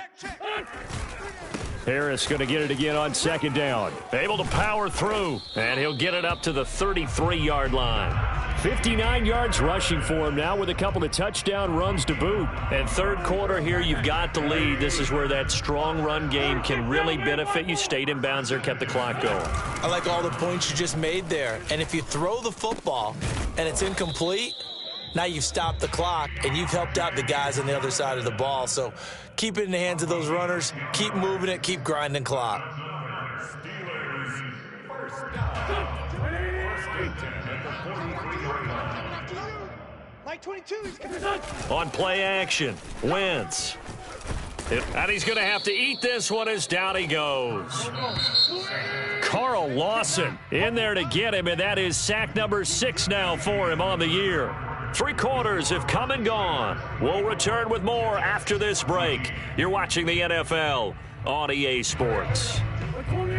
Harris going to get it again on second down. Able to power through, and he'll get it up to the 33-yard line. 59 yards rushing for him now with a couple of touchdown runs to boot. And third quarter here, you've got the lead. This is where that strong run game can really benefit you. Stayed in bounds there, kept the clock going. I like all the points you just made there. And if you throw the football and it's incomplete, now you've stopped the clock and you've helped out the guys on the other side of the ball. So keep it in the hands of those runners. Keep moving it. Keep grinding clock. On play action, Wentz. And he's going to have to eat this one as down he goes. Carl Lawson in there to get him, and that is sack number 6 now for him on the year. 3 quarters have come and gone. We'll return with more after this break. You're watching the NFL on EA Sports.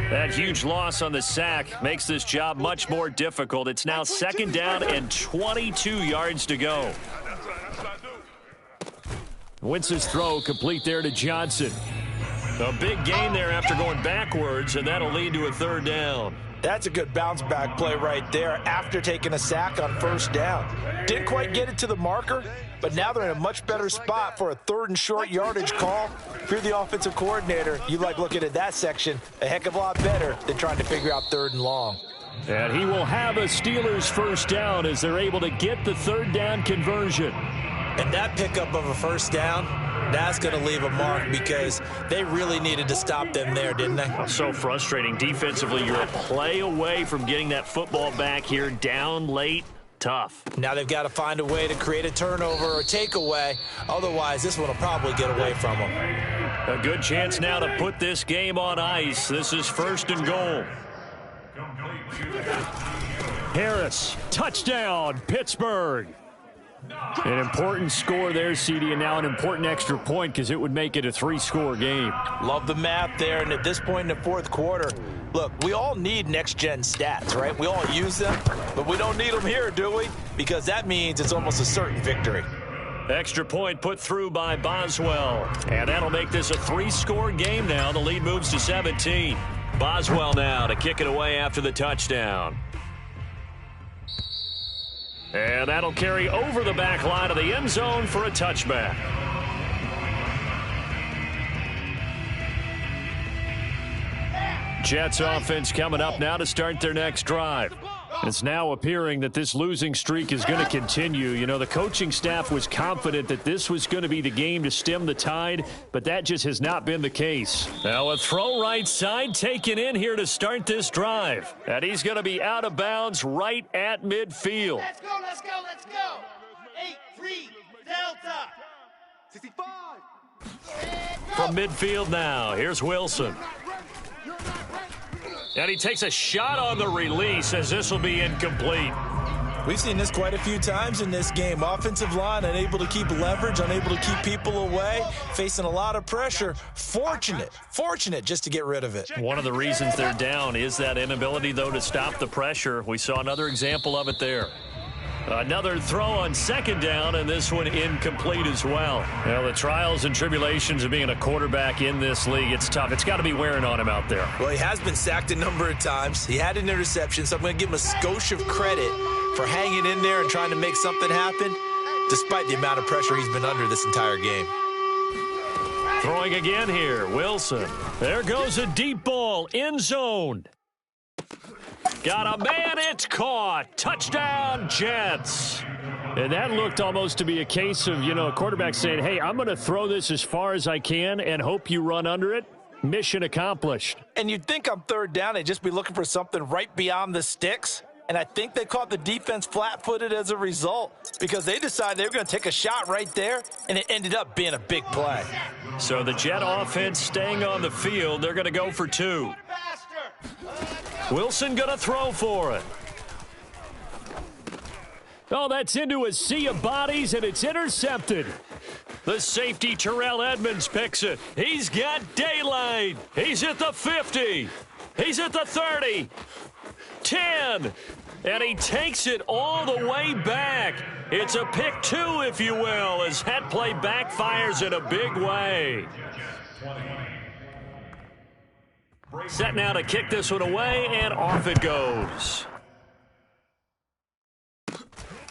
That huge loss on the sack makes this job much more difficult. It's now second down and 22 yards to go. Wentz's throw complete there to Johnson. A big gain there after going backwards, and that'll lead to a third down. That's a good bounce back play right there after taking a sack on first down. Didn't quite get it to the marker, but now they're in a much better spot for a third and short yardage call. If you're the offensive coordinator, you like looking at that section a heck of a lot better than trying to figure out third and long. And he will have a Steelers first down as they're able to get the third down conversion. And that pickup of a first down, that's going to leave a mark because they really needed to stop them there, didn't they? So frustrating. Defensively, you're a play away from getting that football back here, down late. Tough. Now they've got to find a way to create a turnover or takeaway. Otherwise, this one will probably get away from them. A good chance now to put this game on ice. This is first and goal. Harris, touchdown, Pittsburgh. An important score there, CD, and now an important extra point because it would make it a 3-score game. Love the math there, and at this point in the fourth quarter, look, we all need next-gen stats, right? We all use them, but we don't need them here, do we? Because that means it's almost a certain victory. Extra point put through by Boswell, and that'll make this a 3-score game now. The lead moves to 17. Boswell now to kick it away after the touchdown. And that'll carry over the back line of the end zone for a touchback. Jets offense coming up now to start their next drive. It's now appearing that this losing streak is going to continue. You know, the coaching staff was confident that this was going to be the game to stem the tide, but that just has not been the case. Now a throw right side taken in here to start this drive. And he's going to be out of bounds right at midfield. Let's go, let's go, let's go. 8-3, Delta. 65. From midfield now, here's Wilson. And he takes a shot on the release as this will be incomplete. We've seen this quite a few times in this game. Offensive line unable to keep leverage, unable to keep people away, facing a lot of pressure. Fortunate just to get rid of it. One of the reasons they're down is that inability, though, to stop the pressure. We saw another example of it there. Another throw on second down, and this one incomplete as well. Well, the trials and tribulations of being a quarterback in this league, it's tough. It's got to be wearing on him out there. Well, he has been sacked a number of times. He had an interception, so I'm going to give him a skosh of credit for hanging in there and trying to make something happen, despite the amount of pressure he's been under this entire game. Throwing again here, Wilson. There goes a deep ball, end zone. Got a man, it's caught. Touchdown, Jets. And that looked almost to be a case of, you know, a quarterback saying, hey, I'm going to throw this as far as I can and hope you run under it. Mission accomplished. And you'd think on third down they'd just be looking for something right beyond the sticks. And I think they caught the defense flat-footed as a result because they decided they were going to take a shot right there, and it ended up being a big play. So the Jet offense staying on the field. They're going to go for 2. Wilson going to throw for it. Oh, that's into a sea of bodies, and it's intercepted. The safety, Terrell Edmonds, picks it. He's got daylight. He's at the 50. He's at the 30. 10. And he takes it all the way back. It's a pick 2, if you will, as that play backfires in a big way. Set now to kick this one away, and off it goes.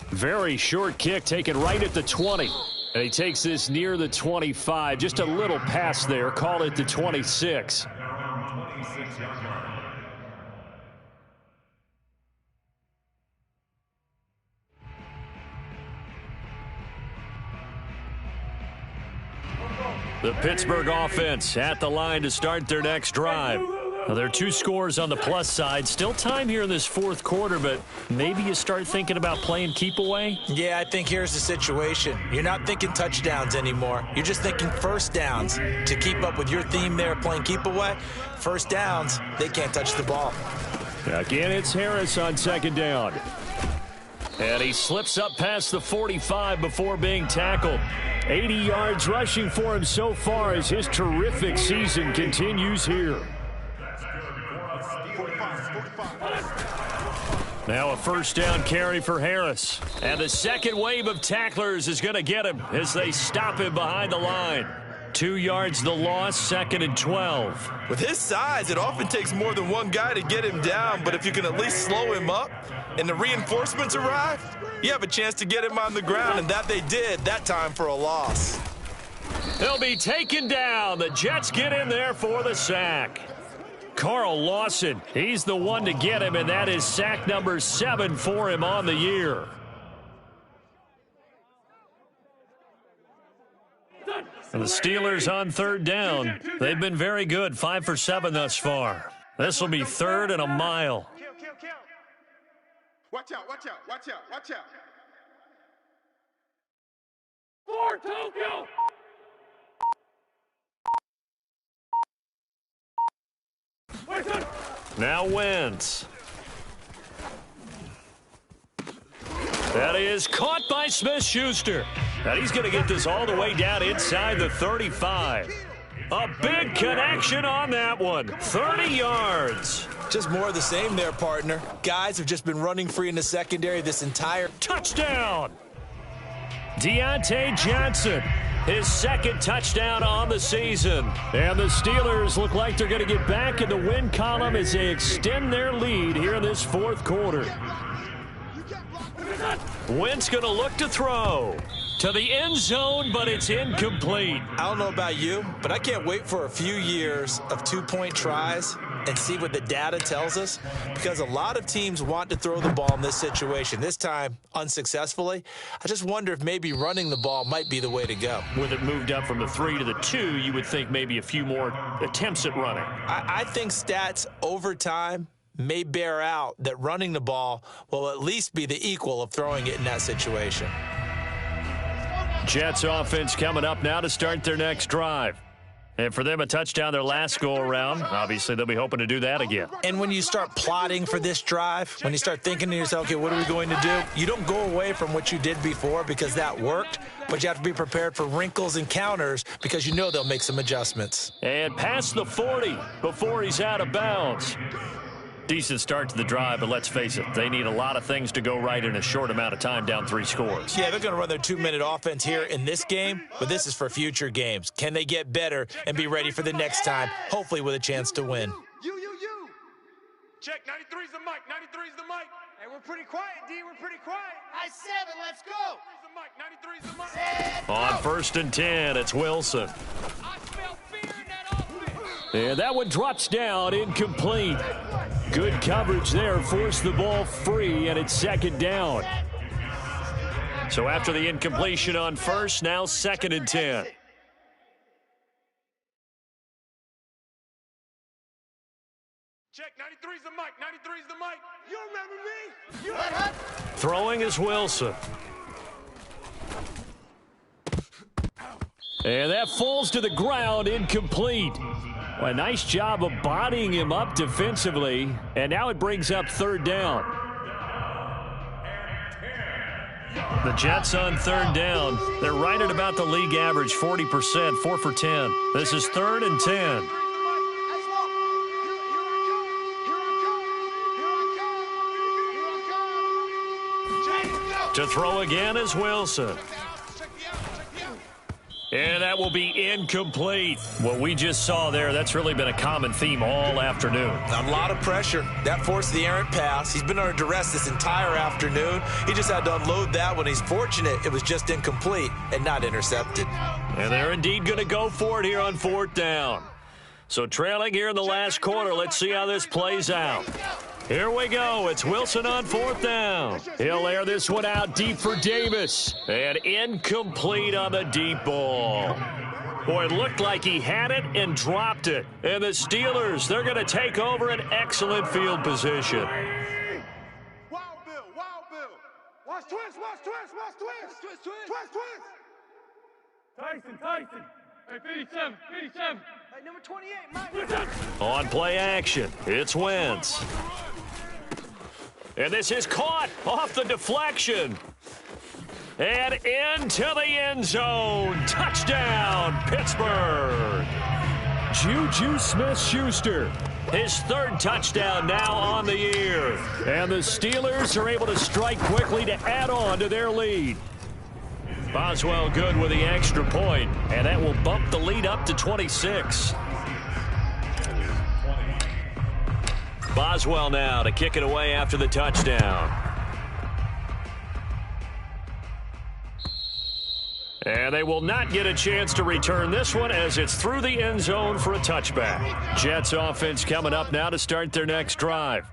Very short kick taken right at the 20. And he takes this near the 25. Just a little pass there. Call it the 26. The Pittsburgh offense at the line to start their next drive. Now, there are 2 scores on the plus side. Still time here in this fourth quarter, but maybe you start thinking about playing keep away? Yeah, I think here's the situation. You're not thinking touchdowns anymore. You're just thinking first downs. To keep up with your theme there, playing keep away, first downs, they can't touch the ball. Again, it's Harris on second down. And he slips up past the 45 before being tackled. 80 yards rushing for him so far as his terrific season continues here. Now a first down carry for Harris. And the second wave of tacklers is going to get him as they stop him behind the line. 2 yards the loss, 2nd and 12. With his size, it often takes more than one guy to get him down, but if you can at least slow him up and the reinforcements arrive, you have a chance to get him on the ground, and that they did that time for a loss. He'll be taken down. The Jets get in there for the sack. Carl Lawson, he's the one to get him, and that is sack number 7 for him on the year. And the Steelers on third down. They've been very good, 5 for 7 thus far. This will be 3rd and a mile. Watch out, watch out, watch out, watch out. 4 Tokyo! Now Wentz. That is caught by Smith-Schuster. And he's going to get this all the way down inside the 35. A big connection on that one. 30 yards. Just more of the same there, partner. Guys have just been running free in the secondary this entire touchdown. Deontay Johnson, his 2nd touchdown on the season. And the Steelers look like they're going to get back in the win column as they extend their lead here in this fourth quarter. Wentz going to look to throw to the end zone, but it's incomplete. I don't know about you, but I can't wait for a few years of 2-point tries and see what the data tells us, because a lot of teams want to throw the ball in this situation. This time, unsuccessfully. I just wonder if maybe running the ball might be the way to go. With it moved up from the 3 to the 2, you would think maybe a few more attempts at running. I think stats over time may bear out that running the ball will at least be the equal of throwing it in that situation. Jets offense coming up now to start their next drive. And for them, a touchdown their last go-around. Obviously, they'll be hoping to do that again. And when you start plotting for this drive, when you start thinking to yourself, okay, what are we going to do? You don't go away from what you did before because that worked, but you have to be prepared for wrinkles and counters because you know they'll make some adjustments. And past the 40 before he's out of bounds. Decent start to the drive, but let's face it, they need a lot of things to go right in a short amount of time, down 3 scores. Yeah, they're going to run their 2-minute offense here in this game, but this is for future games. Can they get better and be ready for the next time, hopefully with a chance to win? You. Check, 93's the mic, 93's the mic. Hey, we're pretty quiet, D. We're pretty quiet. I 7, let's go. 93's the mic, 93's the mic. On 1st and 10, it's Wilson. I smell fear in that offense. And that one drops down, incomplete. Good coverage there, forced the ball free, and it's 2nd down. So after the incompletion on 1st, now 2nd and 10. Check, 93's the mic, 93's the mic. You remember me? Throwing is Wilson. And that falls to the ground, incomplete. A nice job of bodying him up defensively, and now it brings up 3rd down. The Jets on third down. They're right at about the league average, 40%, 4 for 10. This is 3rd and 10. To throw again is Wilson. And that will be incomplete. What we just saw there, that's really been a common theme all afternoon. A lot of pressure. That forced the errant pass. He's been under duress this entire afternoon. He just had to unload that one. He's fortunate it was just incomplete and not intercepted. And they're indeed going to go for it here on 4th down. So trailing here in the last quarter, let's see how this plays out. Here we go. It's Wilson on 4th down. He'll air this one out deep for Davis. And incomplete on the deep ball. Boy, it looked like he had it and dropped it. And the Steelers, they're going to take over an excellent field position. Wild Bill, Wild Bill. Watch twist, watch twist, watch twist. Twist, twist. Twist, twist. Tyson. Hey, 57. Hey, number 28, Mike. On play action, it's Wentz. And this is caught off the deflection. And into the end zone. Touchdown, Pittsburgh. Juju Smith-Schuster. His 3rd touchdown now on the year. And the Steelers are able to strike quickly to add on to their lead. Boswell good with the extra point, and that will bump the lead up to 26. Boswell now to kick it away after the touchdown. And they will not get a chance to return this one as it's through the end zone for a touchback. Jets offense coming up now to start their next drive.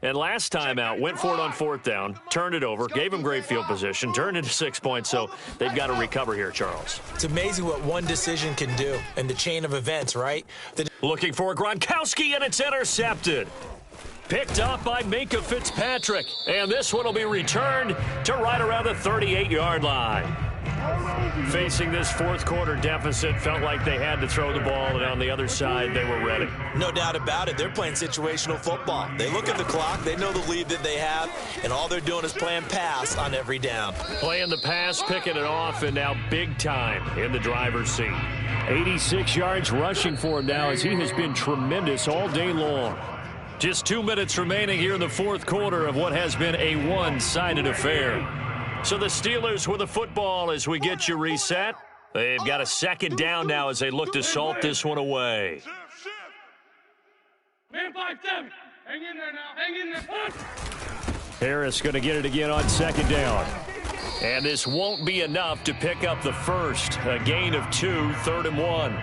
And last time out, went for it on 4th down, turned it over, gave them great field position, turned into 6 points, so they've got to recover here, Charles. It's amazing what one decision can do in the chain of events, right? Looking for Gronkowski, and it's intercepted. Picked up by Minkah Fitzpatrick, and this one will be returned to right around the 38-yard line. Facing this 4th quarter deficit, felt like they had to throw the ball, and on the other side, they were ready. No doubt about it. They're playing situational football. They look at the clock, they know the lead that they have, and all they're doing is playing pass on every down. Playing the pass, picking it off, and now big time in the driver's seat. 86 yards rushing for him now as he has been tremendous all day long. Just 2 minutes remaining here in the 4th quarter of what has been a one-sided affair. So the Steelers with the football as we get you reset. They've got a 2nd down now as they look to salt this one away. Man 5-7. Hang in there now. Hang in there. Harris going to get it again on 2nd down. And this won't be enough to pick up the first. A gain of 2, 3rd and 1.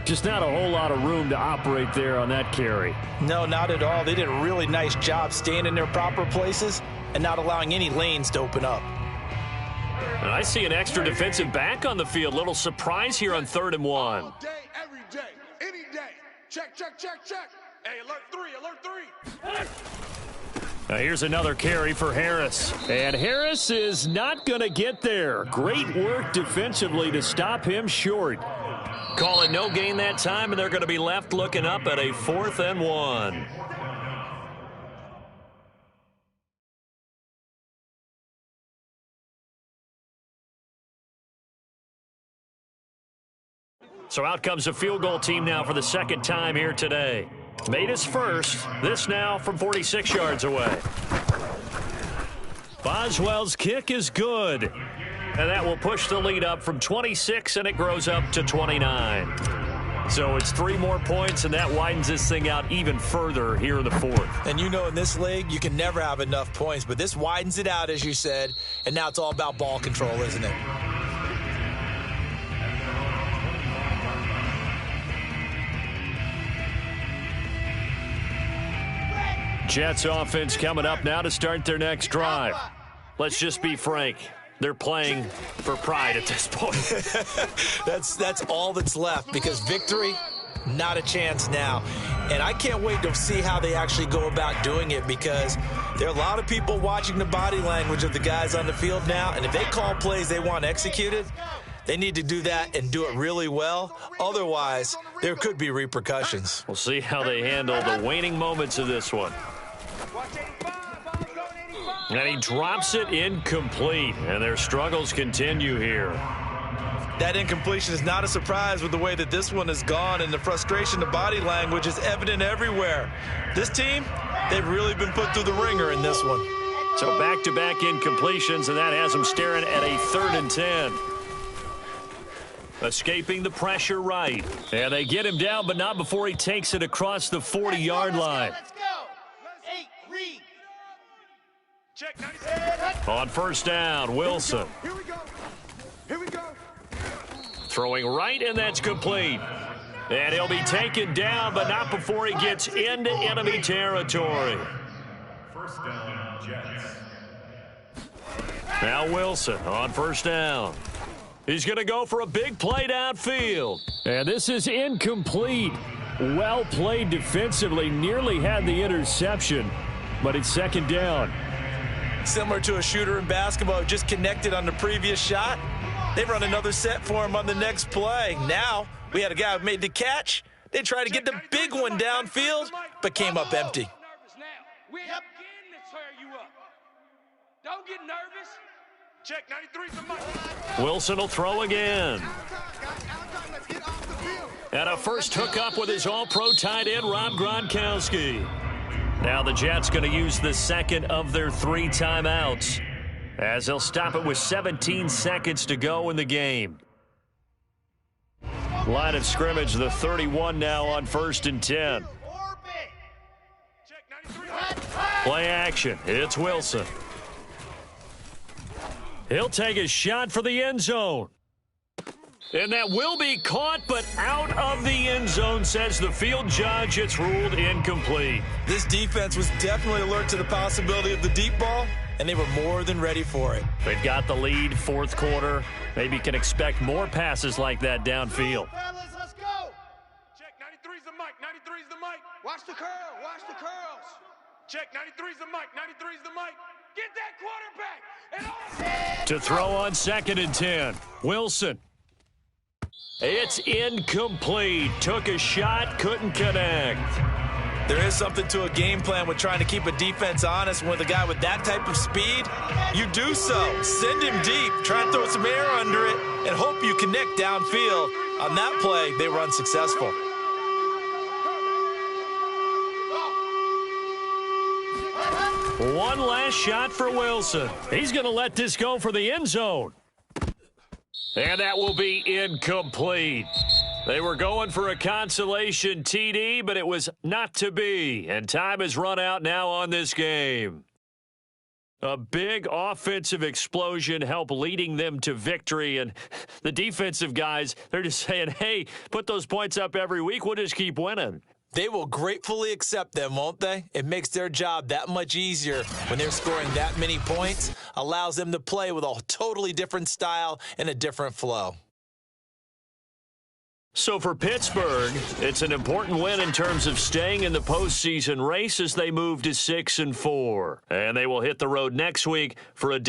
Just not a whole lot of room to operate there on that carry. No, not at all. They did a really nice job staying in their proper places and not allowing any lanes to open up. And I see an extra defensive back on the field. Little surprise here on 3rd and 1. All day, every day, any day. Check. Hey, alert 3. Now here's another carry for Harris. And Harris is not going to get there. Great work defensively to stop him short. Call it no gain that time, and they're going to be left looking up at a 4th and 1. So out comes a field goal team now for the 2nd time here today. Made his first. This now from 46 yards away. Boswell's kick is good. And that will push the lead up from 26, and it grows up to 29. So it's 3 more points, and that widens this thing out even further here in the 4th. And you know in this league, you can never have enough points, but this widens it out, as you said, and now it's all about ball control, isn't it? Jets offense coming up now to start their next drive. Let's just be frank. They're playing for pride at this point. That's all that's left, because victory, not a chance now. And I can't wait to see how they actually go about doing it, because there are a lot of people watching the body language of the guys on the field now, and if they call plays they want executed, they need to do that and do it really well. Otherwise, there could be repercussions. We'll see how they handle the waning moments of this one. Watch 85, Bob, going 85. And he drops it incomplete, and their struggles continue here. That incompletion is not a surprise with the way that this one has gone, and the frustration, the body language is evident everywhere. This team, they've really been put through the ringer in this one. So back-to-back incompletions, and that has them staring at a 3rd and 10. Escaping the pressure right. And they get him down, but not before he takes it across the 40-yard line. Let's go. 8, read. Check 97. On 1st down, Wilson. Here we go. Here we go. Throwing right, and that's complete. And he'll be taken down, but not before he gets into enemy territory. 1st down, Jets. Now Wilson on 1st down. He's going to go for a big play downfield. And this is incomplete. Well played defensively. Nearly had the interception, but it's 2nd down. Similar to a shooter in basketball, just connected on the previous shot. They run another set for him on the next play. Now, we had a guy who made the catch. They tried to get the big one downfield, but came up empty. We ain't getting to tear you up. Don't get nervous. Check 93's the mic. Wilson will throw again. Outside, let's get off the field. And a first hookup with his all-pro tight end, Rob Gronkowski. Now the Jets going to use the 2nd of their 3 timeouts, as they'll stop it with 17 seconds to go in the game. Line of scrimmage, the 31 now on 1st and 10. Check 93. Play action. It's Wilson. He'll take a shot for the end zone. And that will be caught, but out of the end zone, says the field judge. It's ruled incomplete. This defense was definitely alert to the possibility of the deep ball, and they were more than ready for it. They've got the lead, 4th quarter. Maybe can expect more passes like that downfield. Fellas, let's go. Check 93's the mic. 93's the mic. Watch the curl. Watch the curls. Check 93's the mic. 93's the mic. Get that quarterback. And all To throw on 2nd and 10. Wilson. It's incomplete. Took a shot, couldn't connect. There is something to a game plan with trying to keep a defense honest. With a guy with that type of speed, you do so. Send him deep, try and throw some air under it, and hope you connect downfield. On that play, they were unsuccessful. One last shot for Wilson. He's going to let this go for the end zone. And that will be incomplete. They were going for a consolation TD, but it was not to be. And time has run out now on this game. A big offensive explosion helped leading them to victory. And the defensive guys, they're just saying, hey, put those points up every week. We'll just keep winning. They will gratefully accept them, won't they? It makes their job that much easier when they're scoring that many points, allows them to play with a totally different style and a different flow. So for Pittsburgh, it's an important win in terms of staying in the postseason race as they move to 6-4. And they will hit the road next week for a day.